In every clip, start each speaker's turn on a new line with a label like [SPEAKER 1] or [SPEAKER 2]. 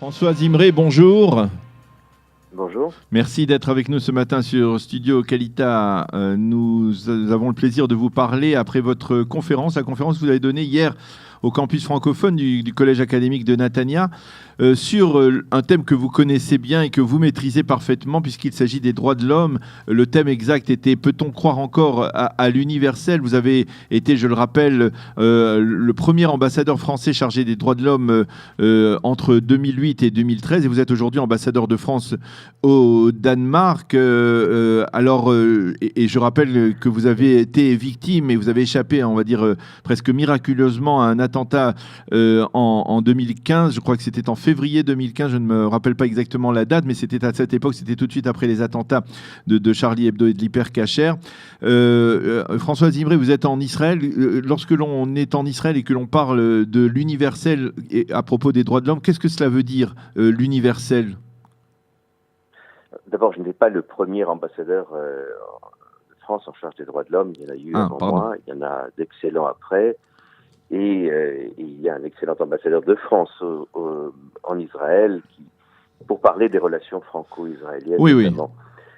[SPEAKER 1] François Zimré, bonjour.
[SPEAKER 2] Bonjour.
[SPEAKER 1] Merci d'être avec nous ce matin sur Studio Qualita. Nous avons le plaisir de vous parler après votre conférence, la conférence que vous avez donnée hier au campus francophone du Collège académique de Natania, sur un thème que vous connaissez bien et que vous maîtrisez parfaitement puisqu'il s'agit des droits de l'homme. Le thème exact était « Peut-on croire encore à l'universel ?» Vous avez été, je le rappelle, le premier ambassadeur français chargé des droits de l'homme entre 2008 et 2013 et vous êtes aujourd'hui ambassadeur de France au Danemark. Et je rappelle que vous avez été victime et vous avez échappé, on va dire, presque miraculeusement à un attentat en 2015. Je crois que c'était en février 2015, je ne me rappelle pas exactement la date, mais c'était à cette époque, c'était tout de suite après les attentats de Charlie Hebdo et de l'Hyper-Cacher. François Zimré, vous êtes en Israël. Lorsque l'on est en Israël et que l'on parle de l'universel à propos des droits de l'homme, qu'est-ce que cela veut dire, l'universel ?
[SPEAKER 2] D'abord, je n'étais pas le premier ambassadeur de France en charge des droits de l'homme. Il y en a eu avant moi, il y en a d'excellents après. Et il y a un excellent ambassadeur de France en Israël pour parler des relations franco-israéliennes.
[SPEAKER 1] Oui,
[SPEAKER 2] notamment.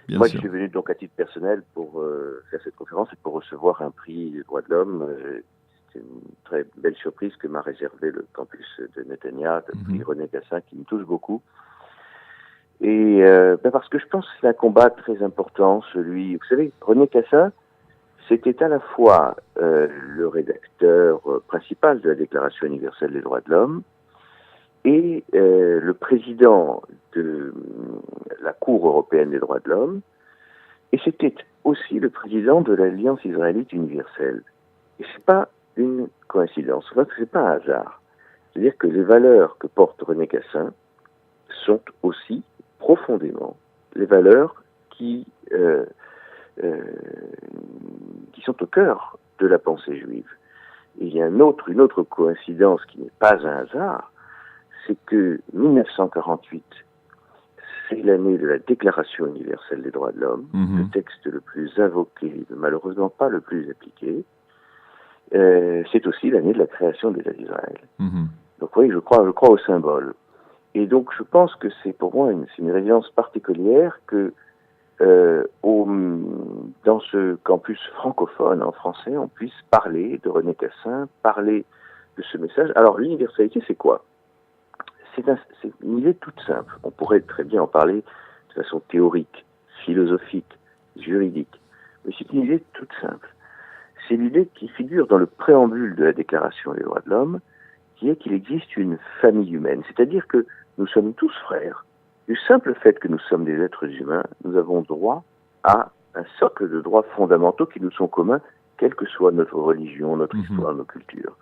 [SPEAKER 1] Oui.
[SPEAKER 2] Moi, je suis venu donc à titre personnel pour faire cette conférence et pour recevoir un prix des droits de l'homme. C'est une très belle surprise que m'a réservé le campus de Netanya, le prix René Cassin, qui me touche beaucoup. Et parce que je pense que c'est un combat très important, celui... Vous savez, René Cassin, c'était à la fois le rédacteur principal de la Déclaration universelle des droits de l'homme et le président de la Cour européenne des droits de l'homme, et c'était aussi le président de l'Alliance israélite universelle. Et c'est pas une coïncidence, enfin, c'est pas un hasard. C'est-à-dire que les valeurs que porte René Cassin sont aussi profondément les valeurs qui sont au cœur de la pensée juive. Et il y a une autre coïncidence qui n'est pas un hasard, c'est que 1948, c'est l'année de la Déclaration universelle des droits de l'homme, le texte le plus invoqué, malheureusement pas le plus appliqué. C'est aussi l'année de la création de l'État d'Israël. Donc oui, je crois au symbole. Et donc je pense que c'est pour moi une résonance particulière que dans ce campus francophone en français, on puisse parler de René Cassin, parler de ce message. Alors l'universalité, c'est quoi ? C'est une idée toute simple. On pourrait très bien en parler de façon théorique, philosophique, juridique. Mais c'est une idée toute simple. C'est l'idée qui figure dans le préambule de la Déclaration des droits de l'homme, qui est qu'il existe une famille humaine. C'est-à-dire que nous sommes tous frères. Du simple fait que nous sommes des êtres humains, nous avons droit à un socle de droits fondamentaux qui nous sont communs, quelle que soit notre religion, notre histoire, nos cultures.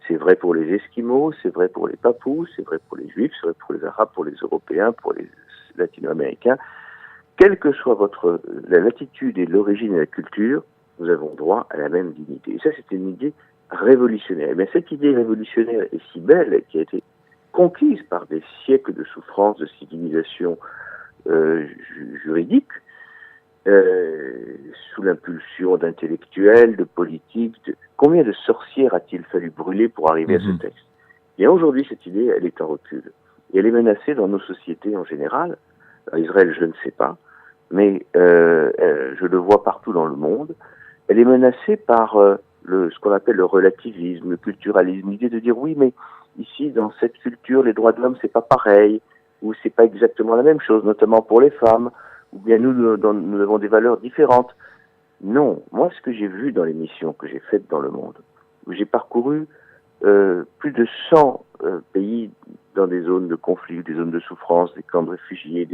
[SPEAKER 2] C'est vrai pour les Esquimaux, c'est vrai pour les Papous, c'est vrai pour les Juifs, c'est vrai pour les Arabes, pour les Européens, pour les Latino-Américains. Quelle que soit la latitude et l'origine et la culture, nous avons droit à la même dignité. Et ça, c'est une idée révolutionnaire. Mais cette idée révolutionnaire est si belle, qui a été conquise par des siècles de souffrance, de civilisation juridique, sous l'impulsion d'intellectuels, de politiques. Combien de sorcières a-t-il fallu brûler pour arriver à ce texte ? Et aujourd'hui, cette idée, elle est en recul. Et elle est menacée dans nos sociétés en général. À Israël, je ne sais pas, mais je le vois partout dans le monde. Elle est menacée par ce qu'on appelle le relativisme, le culturalisme, l'idée de dire oui, mais ici, dans cette culture, les droits de l'homme, c'est pas pareil, ou c'est pas exactement la même chose, notamment pour les femmes, ou bien nous avons des valeurs différentes. Non, moi, ce que j'ai vu dans les missions que j'ai faites dans le monde, où j'ai parcouru plus de 100 pays dans des zones de conflit, des zones de souffrance, des camps de réfugiés,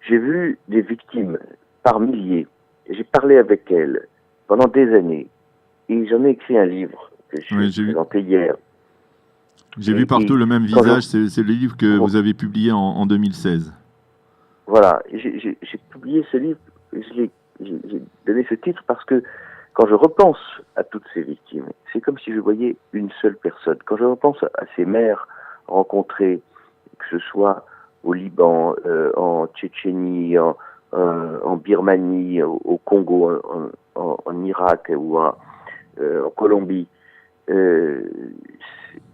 [SPEAKER 2] j'ai vu des victimes par milliers, et j'ai parlé avec elles pendant des années, et j'en ai écrit un livre que j'ai présenté hier.
[SPEAKER 1] J'ai vu partout le même visage, c'est le livre que vous avez publié en 2016.
[SPEAKER 2] Voilà, j'ai publié ce livre, j'ai donné ce titre parce que quand je repense à toutes ces victimes, c'est comme si je voyais une seule personne. Quand je repense à ces mères rencontrées, que ce soit au Liban, en Tchétchénie, en Birmanie, au Congo, en Irak ou en Colombie,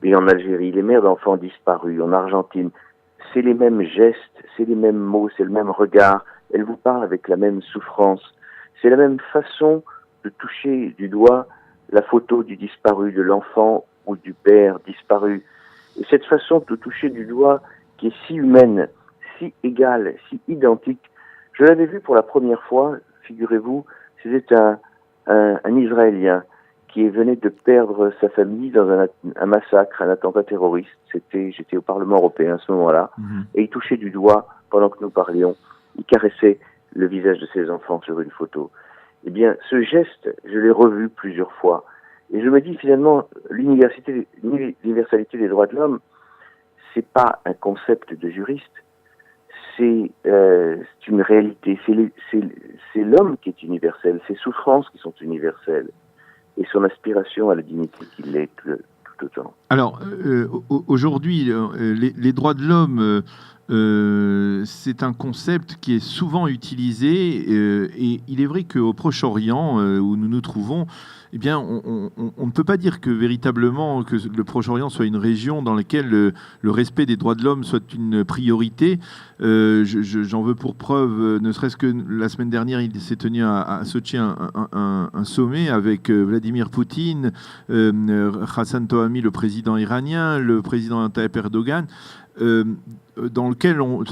[SPEAKER 2] et en Algérie, les mères d'enfants disparus, en Argentine, c'est les mêmes gestes, c'est les mêmes mots, c'est le même regard. Elle vous parle avec la même souffrance. C'est la même façon de toucher du doigt la photo du disparu, de l'enfant ou du père disparu. Et cette façon de toucher du doigt qui est si humaine, si égale, si identique, je l'avais vu pour la première fois, figurez-vous, c'était un Israélien qui venait de perdre sa famille dans un massacre, un attentat terroriste. J'étais au Parlement européen à ce moment-là, et il touchait du doigt, pendant que nous parlions, il caressait le visage de ses enfants sur une photo. Eh bien, ce geste, je l'ai revu plusieurs fois. Et je me dis finalement, l'universalité des droits de l'homme, c'est pas un concept de juriste, c'est une réalité. C'est l'homme qui est universel, ses souffrances qui sont universelles, et son aspiration à la dignité qui l'est tout autant.
[SPEAKER 1] Alors, aujourd'hui, les droits de l'homme, c'est un concept qui est souvent utilisé, et il est vrai qu'au Proche-Orient, où nous nous trouvons, eh bien, on ne peut pas dire que véritablement que le Proche-Orient soit une région dans laquelle le respect des droits de l'homme soit une priorité. J'en veux pour preuve, ne serait-ce que la semaine dernière, il s'est tenu à Sotchi un sommet avec Vladimir Poutine, Hassan Tohami, le président iranien, le président Tayyip Erdogan, dans lequel on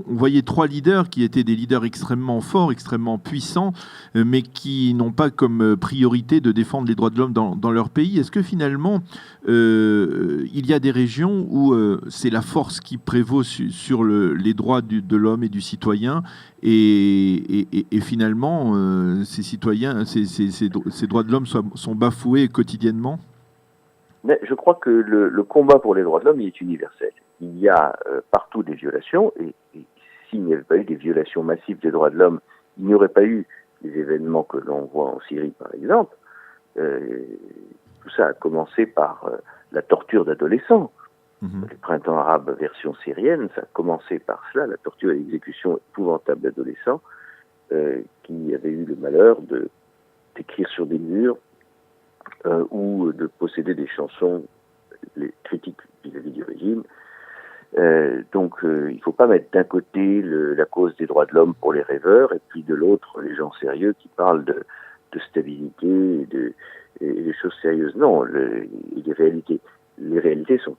[SPEAKER 1] voyait trois leaders qui étaient des leaders extrêmement forts, extrêmement puissants, mais qui n'ont pas comme priorité de défendre les droits de l'homme dans leur pays. Est-ce que finalement, il y a des régions où c'est la force qui prévaut sur les droits de l'homme et du citoyen, et finalement, ces citoyens, ces droits de l'homme sont bafoués quotidiennement?
[SPEAKER 2] Mais je crois que le combat pour les droits de l'homme il est universel. Il y a partout des violations, et s'il n'y avait pas eu des violations massives des droits de l'homme, il n'y aurait pas eu les événements que l'on voit en Syrie, par exemple. Tout ça a commencé par la torture d'adolescents. Les printemps arabes version syrienne, ça a commencé par cela, la torture et l'exécution épouvantable d'adolescents qui avaient eu le malheur d'écrire sur des murs ou de posséder des chansons critiques vis-à-vis du régime. Donc il ne faut pas mettre d'un côté la cause des droits de l'homme pour les rêveurs, et puis de l'autre les gens sérieux qui parlent de stabilité et des choses sérieuses. Non, les réalités sont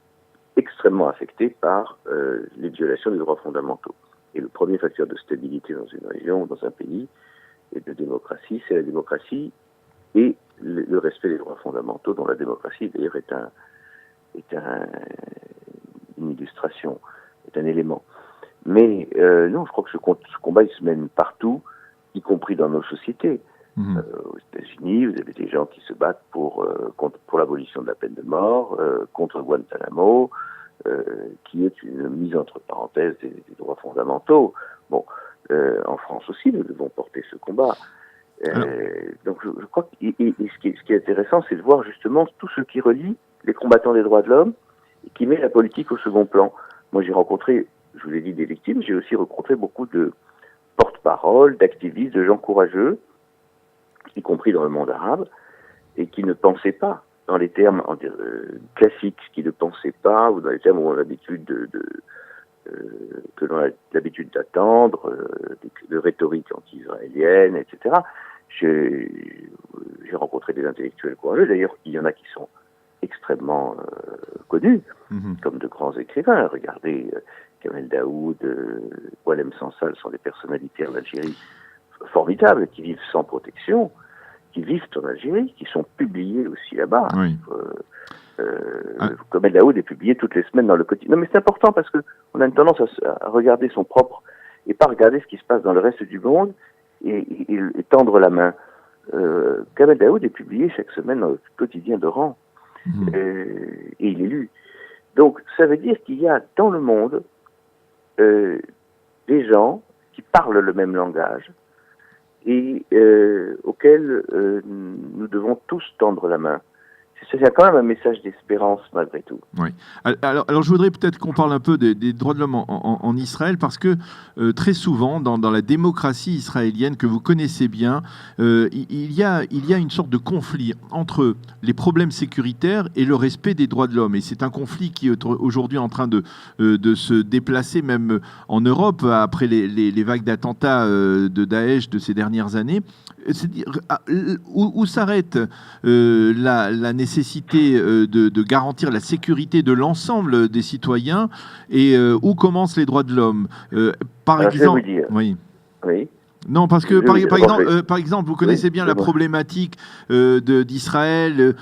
[SPEAKER 2] extrêmement affectées par les violations des droits fondamentaux. Et le premier facteur de stabilité dans une région, dans un pays, et de démocratie, c'est la démocratie et le respect des droits fondamentaux, dont la démocratie d'ailleurs est une illustration, est un élément. Mais non, je crois que ce combat il se mène partout, y compris dans nos sociétés. Aux États-Unis, vous avez des gens qui se battent pour l'abolition de la peine de mort, contre Guantanamo, qui est une mise entre parenthèses des droits fondamentaux. Bon, en France aussi, nous devons porter ce combat. Donc je crois que ce qui est intéressant, c'est de voir justement tout ce qui relie les combattants des droits de l'homme et qui met la politique au second plan. Moi, j'ai rencontré, je vous l'ai dit, des victimes, j'ai aussi rencontré beaucoup de porte-paroles, d'activistes, de gens courageux, y compris dans le monde arabe, et qui ne pensaient pas dans les termes classiques, qui ne pensaient pas, ou dans les termes où on a l'habitude que l'on a l'habitude d'attendre, de rhétorique anti-israélienne, etc. J'ai rencontré des intellectuels courageux, d'ailleurs, il y en a qui sont extrêmement connus, comme de grands écrivains. Regardez, Kamel Daoud, Oualem Sansal sont des personnalités en Algérie formidables, qui vivent sans protection, qui vivent en Algérie, qui sont publiés aussi là-bas.
[SPEAKER 1] Oui.
[SPEAKER 2] Kamel Daoud est publié toutes les semaines dans le quotidien. Non, mais c'est important parce qu'on a une tendance à regarder son propre et pas regarder ce qui se passe dans le reste du monde et tendre la main. Kamel Daoud est publié chaque semaine dans le quotidien d'Oran et il est lu. Donc ça veut dire qu'il y a dans le monde des gens qui parlent le même langage et auxquels nous devons tous tendre la main. c'est quand même un message d'espérance malgré tout.
[SPEAKER 1] Oui. Alors, je voudrais peut-être qu'on parle un peu des droits de l'homme en Israël, parce que très souvent, dans la démocratie israélienne que vous connaissez bien, il y a une sorte de conflit entre les problèmes sécuritaires et le respect des droits de l'homme. Et c'est un conflit qui est aujourd'hui en train de se déplacer même en Europe, après les vagues d'attentats de Daesh de ces dernières années. C'est-à-dire, où s'arrête la nécessité de garantir la sécurité de l'ensemble des citoyens et où commencent les droits de l'homme? Par
[SPEAKER 2] Alors,
[SPEAKER 1] exemple,
[SPEAKER 2] je vais vous dire.
[SPEAKER 1] oui.
[SPEAKER 2] Oui.
[SPEAKER 1] Non, parce que par exemple, vous connaissez bien la problématique d'Israël,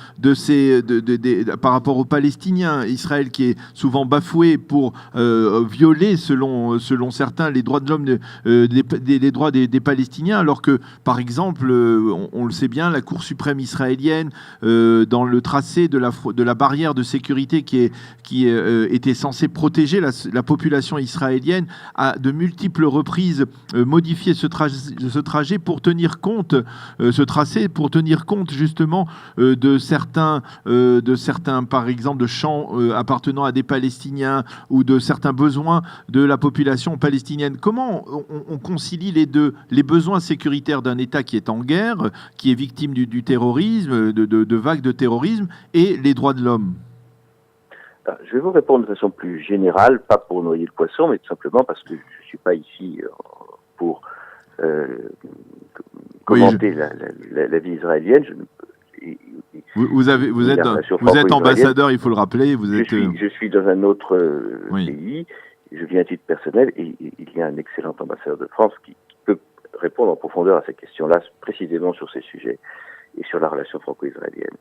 [SPEAKER 1] par rapport aux Palestiniens. Israël qui est souvent bafoué pour violer, selon certains, les droits de l'homme, les droits des Palestiniens, alors que, par exemple, on le sait bien, la Cour suprême israélienne, dans le tracé de la barrière de sécurité qui était censée protéger la population israélienne, a de multiples reprises modifié ce trajet pour tenir compte, ce tracé pour tenir compte justement de certains, par exemple, de champs appartenant à des Palestiniens ou de certains besoins de la population palestinienne. Comment on concilie les deux, les besoins sécuritaires d'un État qui est en guerre, qui est victime du terrorisme, de vagues de terrorisme, et les droits de l'homme?
[SPEAKER 2] Je vais vous répondre de façon plus générale, pas pour noyer le poisson, mais tout simplement parce que je ne suis pas ici pour commenter la vie israélienne.
[SPEAKER 1] Vous êtes ambassadeur, il faut le rappeler.
[SPEAKER 2] Je suis dans un autre pays, je viens à titre personnel, et il y a un excellent ambassadeur de France qui peut répondre en profondeur à ces questions-là, précisément sur ces sujets et sur la relation franco-israélienne.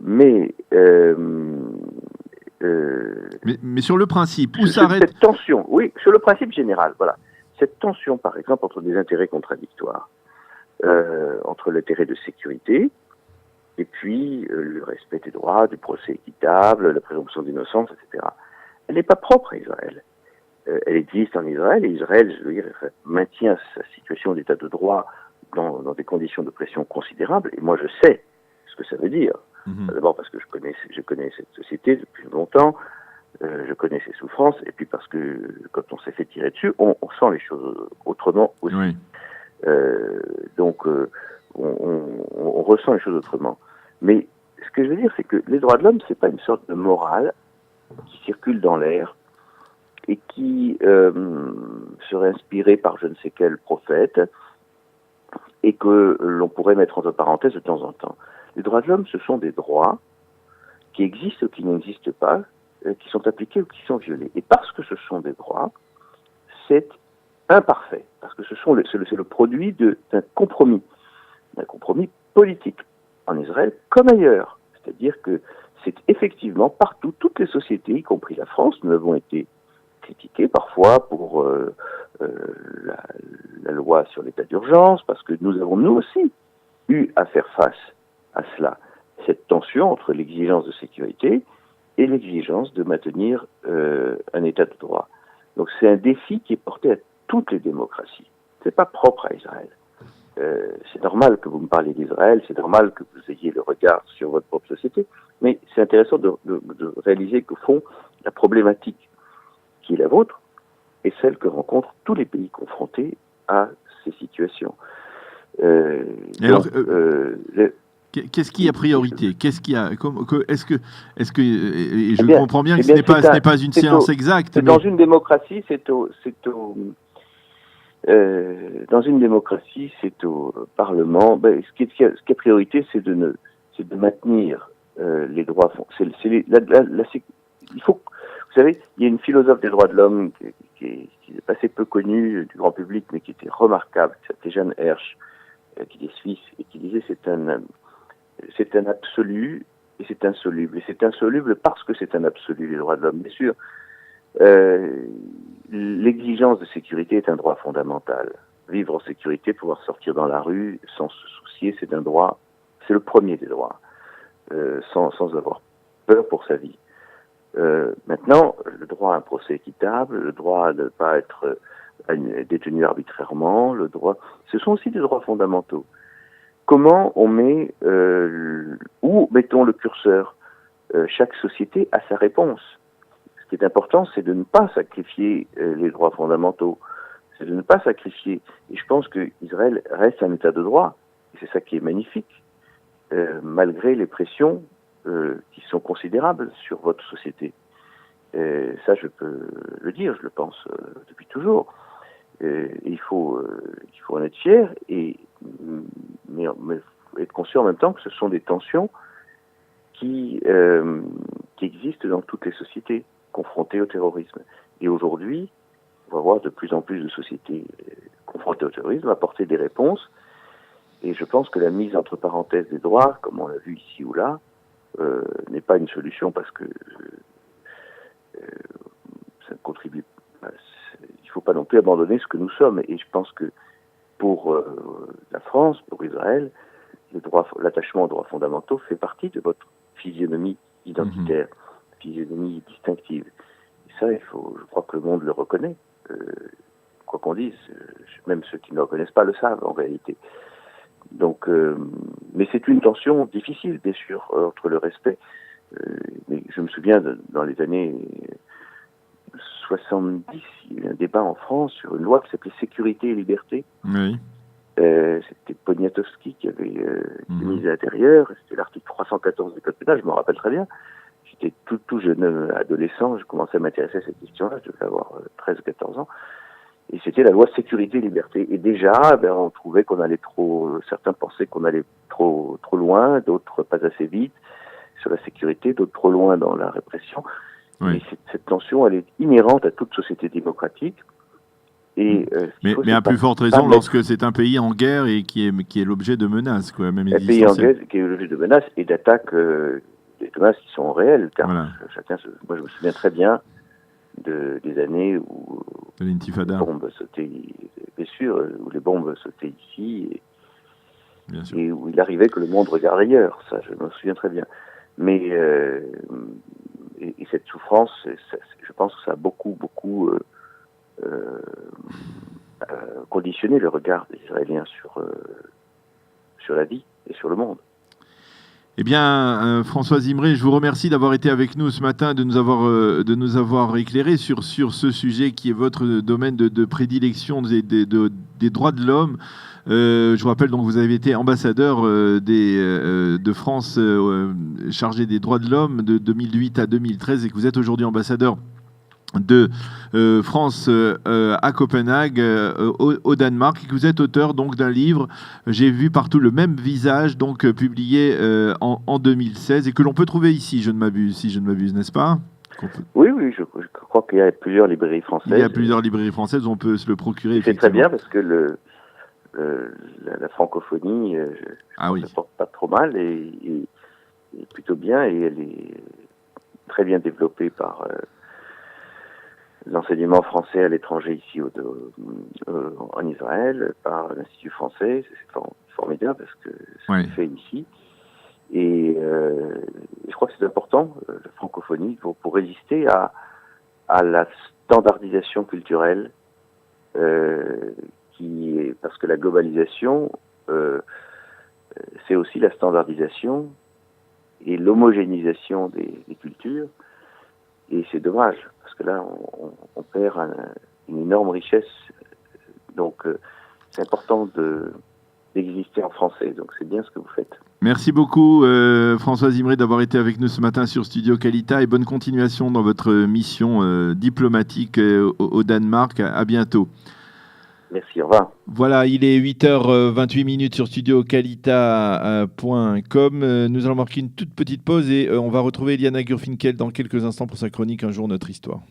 [SPEAKER 2] Mais
[SPEAKER 1] sur le principe, où s'arrête
[SPEAKER 2] cette tension? Oui, sur le principe général, voilà. Cette tension, par exemple, entre des intérêts contradictoires, entre l'intérêt de sécurité et puis le respect des droits, du procès équitable, la présomption d'innocence, etc. Elle n'est pas propre à Israël. Elle existe en Israël, et Israël, je veux dire, maintient sa situation d'état de droit dans des conditions de pression considérables, et moi je sais ce que ça veut dire. D'abord parce que je connais cette société depuis longtemps, je connais ses souffrances, et puis parce que quand on s'est fait tirer dessus, on sent les choses autrement aussi. Oui. Donc on ressent les choses autrement. Mais ce que je veux dire, c'est que les droits de l'homme, c'est pas une sorte de morale qui circule dans l'air et qui serait inspirée par je ne sais quel prophète et que l'on pourrait mettre entre parenthèses de temps en temps. Les droits de l'homme, ce sont des droits qui existent ou qui n'existent pas, qui sont appliqués ou qui sont violés. Et parce que ce sont des droits, c'est imparfait, parce que c'est le produit d'un compromis politique, en Israël comme ailleurs. C'est-à-dire que c'est effectivement partout, toutes les sociétés, y compris la France, nous avons été critiqués parfois pour la loi sur l'état d'urgence, parce que nous avons, nous aussi, eu à faire face à cela, cette tension entre l'exigence de sécurité et l'exigence de maintenir un état de droit. Donc c'est un défi qui est porté à toutes les démocraties. C'est pas propre à Israël. C'est normal que vous me parliez d'Israël, c'est normal que vous ayez le regard sur votre propre société, mais c'est intéressant de réaliser qu'au fond, la problématique qui est la vôtre est celle que rencontrent tous les pays confrontés à ces situations.
[SPEAKER 1] Qu'est-ce qui a priorité? Qu'est-ce qui a Est-ce que et je comprends bien que ce n'est pas une science exacte.
[SPEAKER 2] Dans une démocratie, dans une démocratie, c'est au Parlement. Ce qui est priorité, c'est de maintenir les droits. Il faut. Vous savez, il y a une philosophe des droits de l'homme qui est assez peu connue du grand public, mais qui était remarquable, qui s'appelait Jeanne Hersch, qui est suisse, et qui disait c'est un absolu et c'est insoluble. Et c'est insoluble parce que c'est un absolu, les droits de l'homme, bien sûr. L'exigence de sécurité est un droit fondamental. Vivre en sécurité, pouvoir sortir dans la rue sans se soucier, c'est un droit, c'est le premier des droits, sans avoir peur pour sa vie. Maintenant, le droit à un procès équitable, le droit de ne pas être détenu arbitrairement, ce sont aussi des droits fondamentaux. Comment on met, où mettons le curseur. Chaque société a sa réponse. Ce qui est important, c'est de ne pas sacrifier les droits fondamentaux. C'est de ne pas sacrifier. Et je pense qu'Israël reste un État de droit. Et c'est ça qui est magnifique. Malgré les pressions qui sont considérables sur votre société. Ça, je peux le dire, je le pense depuis toujours. Il faut en être fier, mais être conscient en même temps que ce sont des tensions qui existent dans toutes les sociétés confrontées au terrorisme. Et aujourd'hui, on va voir de plus en plus de sociétés confrontées au terrorisme apporter des réponses. Et je pense que la mise entre parenthèses des droits, comme on l'a vu ici ou là, n'est pas une solution parce que ça ne contribue pas. Il ne faut pas non plus abandonner ce que nous sommes. Et je pense que pour la France, pour Israël, l'attachement aux droits fondamentaux fait partie de votre physionomie identitaire, physionomie distinctive. Et ça, je crois que le monde le reconnaît. Quoi qu'on dise, même ceux qui ne le reconnaissent pas le savent en réalité. Donc, mais c'est une tension difficile, bien sûr, entre le respect. Mais je me souviens, dans les années 70, il y a eu un débat en France sur une loi qui s'appelait Sécurité et Liberté.
[SPEAKER 1] Oui.
[SPEAKER 2] C'était Poniatowski qui avait mis à l'intérieur. C'était l'article 314 du Code pénal, je me rappelle très bien. J'étais tout jeune adolescent, je commençais à m'intéresser à cette question-là, je devais avoir 13 ou 14 ans. Et c'était la loi Sécurité et Liberté. Et déjà, on trouvait qu'on allait certains pensaient qu'on allait trop loin, d'autres pas assez vite sur la sécurité, d'autres trop loin dans la répression.
[SPEAKER 1] Oui.
[SPEAKER 2] Et cette tension, elle est inhérente à toute société démocratique. Et,
[SPEAKER 1] mais à plus forte raison lorsque c'est un pays en guerre et qui est l'objet de menaces, quoi, même
[SPEAKER 2] un pays en guerre qui est l'objet de menaces et d'attaques, des menaces qui sont réelles. Car voilà. Moi, je me souviens très bien des années où
[SPEAKER 1] de l'intifada.
[SPEAKER 2] Les bombes sautaient, bien sûr, où les bombes sautaient ici, et où il arrivait que le monde regarde ailleurs. Ça, je me souviens très bien. Mais et cette souffrance, je pense que ça a beaucoup conditionné le regard des Israéliens sur la vie et sur le monde.
[SPEAKER 1] Eh bien, François Zimré, je vous remercie d'avoir été avec nous ce matin, de nous avoir éclairé sur ce sujet qui est votre domaine de prédilection des droits de l'homme. Je vous rappelle donc que vous avez été ambassadeur de France chargé des droits de l'homme de 2008 à 2013 et que vous êtes aujourd'hui ambassadeur de France à Copenhague, au Danemark, et que vous êtes auteur donc d'un livre, j'ai vu partout le même visage, donc publié en 2016 et que l'on peut trouver ici, si je ne m'abuse, n'est-ce pas?
[SPEAKER 2] Oui, je crois qu'il y a plusieurs librairies françaises.
[SPEAKER 1] Il y a plusieurs librairies françaises, on peut se le procurer.
[SPEAKER 2] C'est très bien parce que la francophonie se porte pas trop mal et plutôt bien, et elle est très bien développée par l'enseignement français à l'étranger ici en Israël, par l'Institut français. C'est formidable parce que c'est fait ici. Et je crois que c'est important, la francophonie, pour résister à la standardisation culturelle, parce que la globalisation, c'est aussi la standardisation et l'homogénéisation des cultures. Et c'est dommage, parce que là, on perd une énorme richesse. Donc, c'est important d'exister en français. Donc, c'est bien ce que vous faites.
[SPEAKER 1] Merci beaucoup, François Zimré, d'avoir été avec nous ce matin sur Studio Kalita. Et bonne continuation dans votre mission diplomatique au Danemark. À bientôt.
[SPEAKER 2] Merci, au revoir.
[SPEAKER 1] Voilà, il est 8h28 sur studiokalita.com. Nous allons marquer une toute petite pause et on va retrouver Eliana Gurfinkel dans quelques instants pour sa chronique Un jour notre histoire.